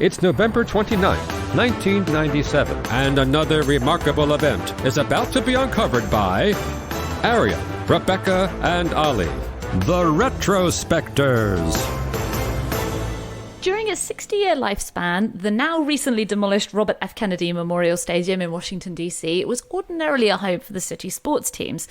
It's November 29th, 1997, and another remarkable event is about to be uncovered by Ariel, Rebecca, and Ali, the Retrospectors. During its 60-year lifespan, the now recently demolished Robert F. Kennedy Memorial Stadium in Washington, D.C. was ordinarily a home for the city's sports teams.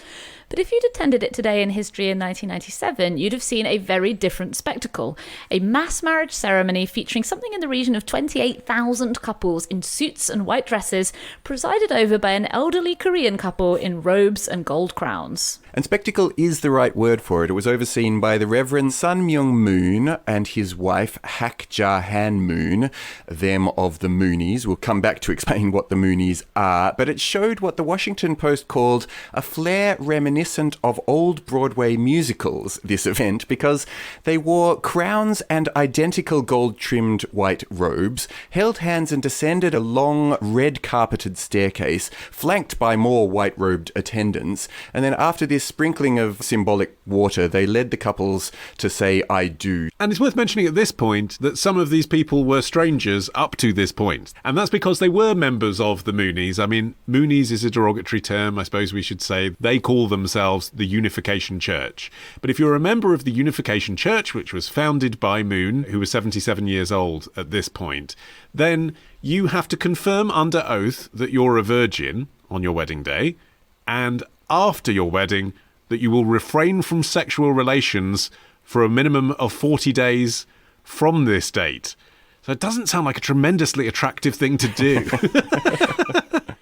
But if you'd attended it today in history in 1997, you'd have seen a very different spectacle. A mass marriage ceremony featuring something in the region of 28,000 couples in suits and white dresses, presided over by an elderly Korean couple in robes and gold crowns. And spectacle is the right word for it. It was overseen by the Reverend Sun Myung Moon and his wife Hak Ja Han Moon, them of the Moonies. We'll come back to explain what the Moonies are, but it showed what the Washington Post called a flair reminiscent of old Broadway musicals, this event, because they wore crowns and identical gold-trimmed white robes, held hands and descended a long red-carpeted staircase, flanked by more white-robed attendants, and then after this sprinkling of symbolic water, they led the couples to say, "I do." And it's worth mentioning at this point that some of these people were strangers up to this point. And that's because they were members of the Moonies. I mean, Moonies is a derogatory term, I suppose we should say. They call themselves the Unification Church. But if you're a member of the Unification Church, which was founded by Moon, who was 77 years old at this point, then you have to confirm under oath that you're a virgin on your wedding day, and after your wedding, that you will refrain from sexual relations for a minimum of 40 days from this date. So it doesn't sound like a tremendously attractive thing to do.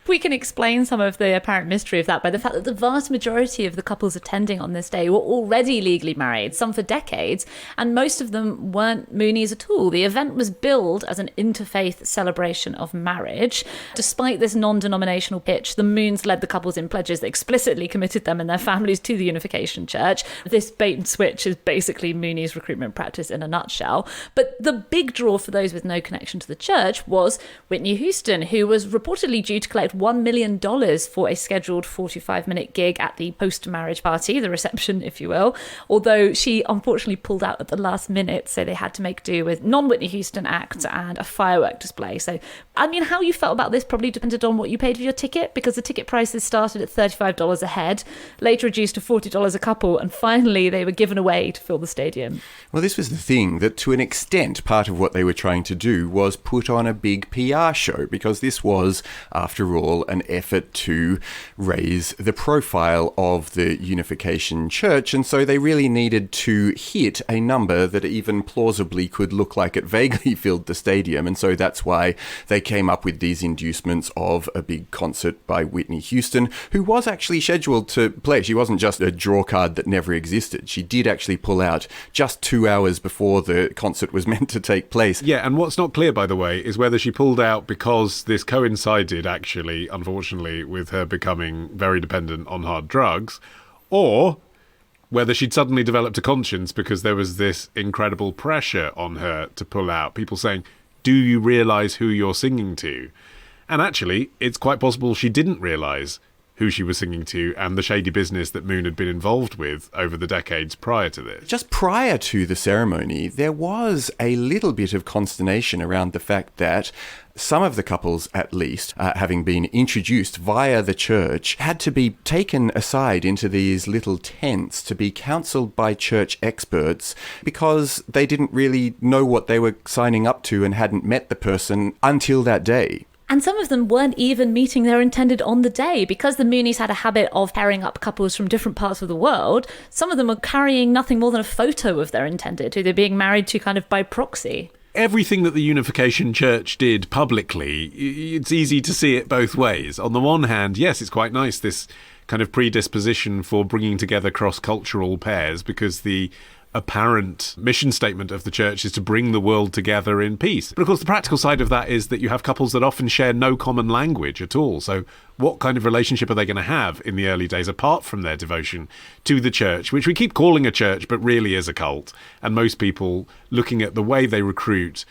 We can explain some of the apparent mystery of that by the fact that the vast majority of the couples attending on this day were already legally married, some for decades, and most of them weren't Moonies at all. The event was billed as an interfaith celebration of marriage. Despite this non-denominational pitch, the Moons led the couples in pledges that explicitly committed them and their families to the Unification Church. This bait and switch is basically Moonies' recruitment practice in a nutshell. But the big draw for those with no connection to the church was Whitney Houston, who was reportedly due to collect $1 million for a scheduled 45-minute gig at the post-marriage party, the reception, if you will, although she unfortunately pulled out at the last minute, so they had to make do with non-Whitney Houston act and a firework display. So, I mean, how you felt about this probably depended on what you paid for your ticket, because the ticket prices started at $35 a head, later reduced to $40 a couple, and finally they were given away to fill the stadium. Well, this was the thing, that to an extent, part of what they were trying to do was put on a big PR show, because this was, after all, an effort to raise the profile of the Unification Church, and so they really needed to hit a number that even plausibly could look like it vaguely filled the stadium, and so that's why they came up with these inducements of a big concert by Whitney Houston, who was actually scheduled to play. She wasn't just a draw card that never existed. She did actually pull out just 2 hours before the concert was meant to take place. Yeah, and what's not clear, by the way, is whether she pulled out because this coincided, actually, unfortunately, with her becoming very dependent on hard drugs, or whether she'd suddenly developed a conscience because there was this incredible pressure on her to pull out. People saying, do you realise who you're singing to? And actually, it's quite possible she didn't realise who she was singing to and the shady business that Moon had been involved with over the decades prior to this. Just prior to the ceremony, there was a little bit of consternation around the fact that some of the couples, at least, having been introduced via the church, had to be taken aside into these little tents to be counselled by church experts because they didn't really know what they were signing up to and hadn't met the person until that day. And some of them weren't even meeting their intended on the day. Because the Moonies had a habit of pairing up couples from different parts of the world, some of them were carrying nothing more than a photo of their intended, who they're being married to kind of by proxy. Everything that the Unification Church did publicly, it's easy to see it both ways. On the one hand, yes, it's quite nice, this kind of predisposition for bringing together cross-cultural pairs, because the apparent mission statement of the church is to bring the world together in peace. But of course, the practical side of that is that you have couples that often share no common language at all. So what kind of relationship are they going to have in the early days apart from their devotion to the church, which we keep calling a church, but really is a cult? And most people, looking at the way they recruit,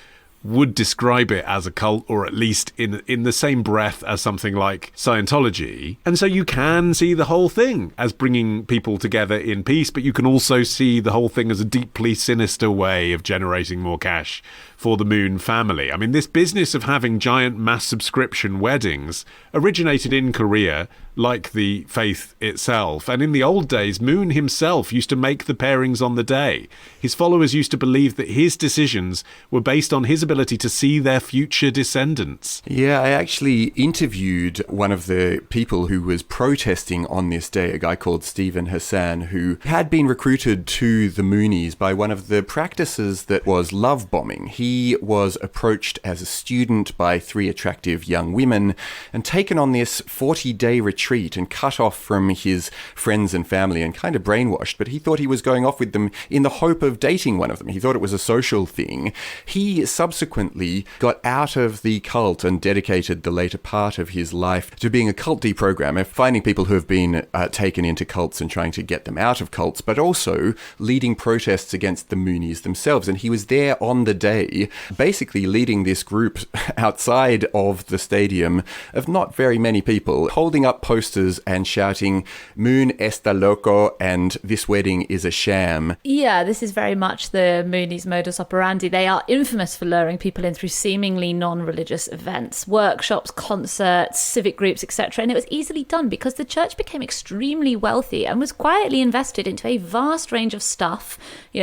would describe it as a cult, or at least in the same breath as something like Scientology. And so you can see the whole thing as bringing people together in peace, but you can also see the whole thing as a deeply sinister way of generating more cash for the Moon family. I mean, this business of having giant mass subscription weddings originated in Korea, like the faith itself. And in the old days, Moon himself used to make the pairings on the day. His followers used to believe that his decisions were based on his ability to see their future descendants. Yeah, I actually interviewed one of the people who was protesting on this day, a guy called Stephen Hassan, who had been recruited to the Moonies by one of the practices that was love bombing. He was approached as a student by 3 attractive young women and taken on this 40-day retreat and cut off from his friends and family and kind of brainwashed. But he thought he was going off with them in the hope of dating one of them. He thought it was a social thing. He subsequently got out of the cult and dedicated the later part of his life to being a cult deprogrammer, finding people who have been taken into cults and trying to get them out of cults, but also leading protests against the Moonies themselves. And he was there on the day, basically leading this group outside of the stadium of not very many people, holding up posters and shouting, "Moon está loco," and "This wedding is a sham." Yeah, this is very much the Moonies' modus operandi. They are infamous for luring people in through seemingly non-religious events, workshops, concerts, civic groups, etc. And it was easily done because the church became extremely wealthy and was quietly invested into a vast range of stuff,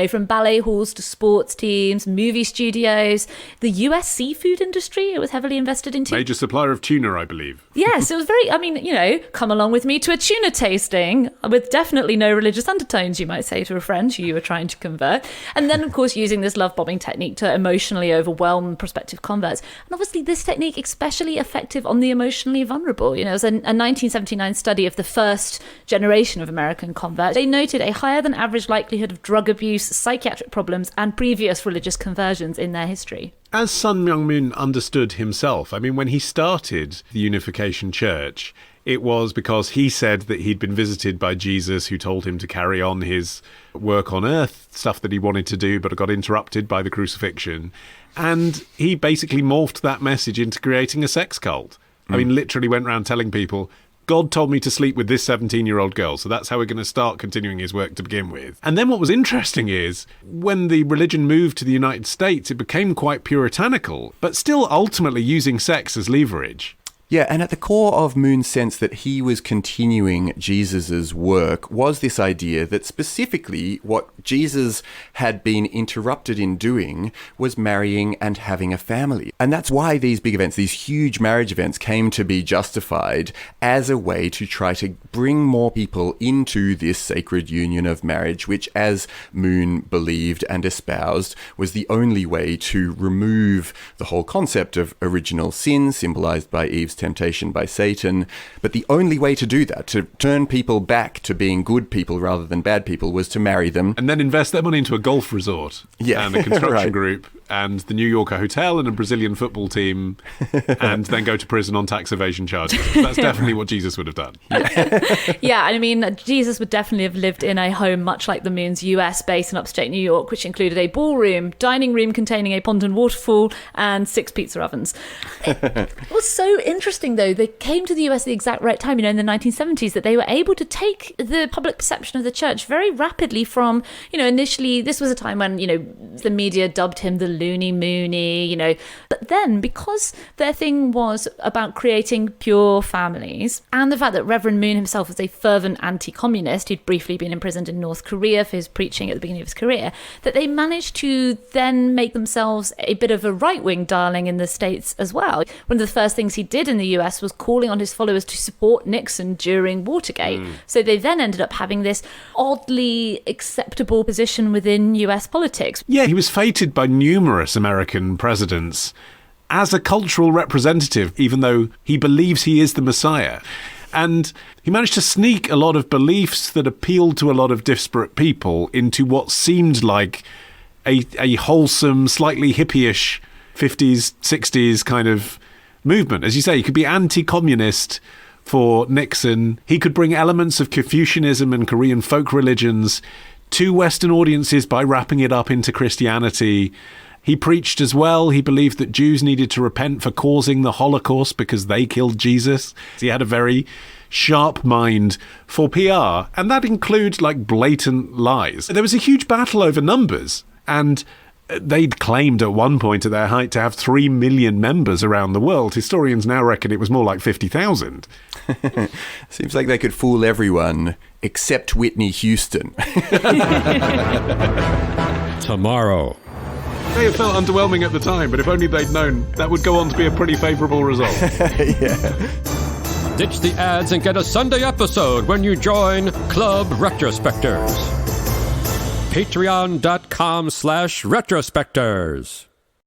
from ballet halls to sports teams, movie studios, the US seafood industry it was heavily invested into. Major supplier of tuna, I believe. Yes, it was very, come along with me to a tuna tasting with definitely no religious undertones, you might say to a friend who you were trying to convert. And then, of course, using this love bombing technique to emotionally overwhelm prospective converts. And obviously this technique especially effective on the emotionally vulnerable. It was a 1979 study of the first generation of American converts. They noted a higher than average likelihood of drug abuse, psychiatric problems, and previous religious conversions in their history. As Sun Myung Moon understood himself, I mean, when he started the Unification Church, it was because he said that he'd been visited by Jesus, who told him to carry on his work on earth, stuff that he wanted to do, but got interrupted by the crucifixion. And he basically morphed that message into creating a sex cult. I mean, literally went around telling people, God told me to sleep with this 17-year-old girl, so that's how we're going to start continuing his work to begin with. And then what was interesting is, when the religion moved to the United States, it became quite puritanical, but still ultimately using sex as leverage. Yeah, and at the core of Moon's sense that he was continuing Jesus's work was this idea that specifically what Jesus had been interrupted in doing was marrying and having a family. And that's why these big events, these huge marriage events, came to be justified as a way to try to bring more people into this sacred union of marriage, which, as Moon believed and espoused, was the only way to remove the whole concept of original sin, symbolized by Eve's temptation by Satan. But the only way to do that, to turn people back to being good people rather than bad people, was to marry them. And then invest their money into a golf resort and a construction right. group and the New Yorker hotel and a Brazilian football team, and then go to prison on tax evasion charges. That's definitely what Jesus would have done. Yeah, I mean, Jesus would definitely have lived in a home much like the Moon's US base in upstate New York, which included a ballroom, dining room containing a pond and waterfall, and 6 pizza ovens. It was so interesting, though. They came to the US at the exact right time, in the 1970s, that they were able to take the public perception of the church very rapidly from, initially, this was a time when, the media dubbed him the Loony Mooney, But then, because their thing was about creating pure families, and the fact that Reverend Moon himself was a fervent anti-communist, he'd briefly been imprisoned in North Korea for his preaching at the beginning of his career, that they managed to then make themselves a bit of a right-wing darling in the States as well. One of the first things he did in the US was calling on his followers to support Nixon during Watergate. So they then ended up having this oddly acceptable position within US politics. Yeah, he was feted by numerous American presidents as a cultural representative, even though he believes he is the Messiah. And he managed to sneak a lot of beliefs that appealed to a lot of disparate people into what seemed like a wholesome, slightly hippie-ish 50s, 60s kind of movement. As you say, he could be anti-communist for Nixon. He could bring elements of Confucianism and Korean folk religions to Western audiences by wrapping it up into Christianity. He preached as well. He believed that Jews needed to repent for causing the Holocaust because they killed Jesus. He had a very sharp mind for PR, and that includes like blatant lies. There was a huge battle over numbers, and they'd claimed at one point at their height to have 3 million members around the world. Historians now reckon it was more like 50,000. Seems like they could fool everyone except Whitney Houston. Tomorrow. May have felt underwhelming at the time, but if only they'd known, that would go on to be a pretty favourable result. Ditch the ads and get a Sunday episode when you join Club Retrospectors. Patreon.com/Retrospectors.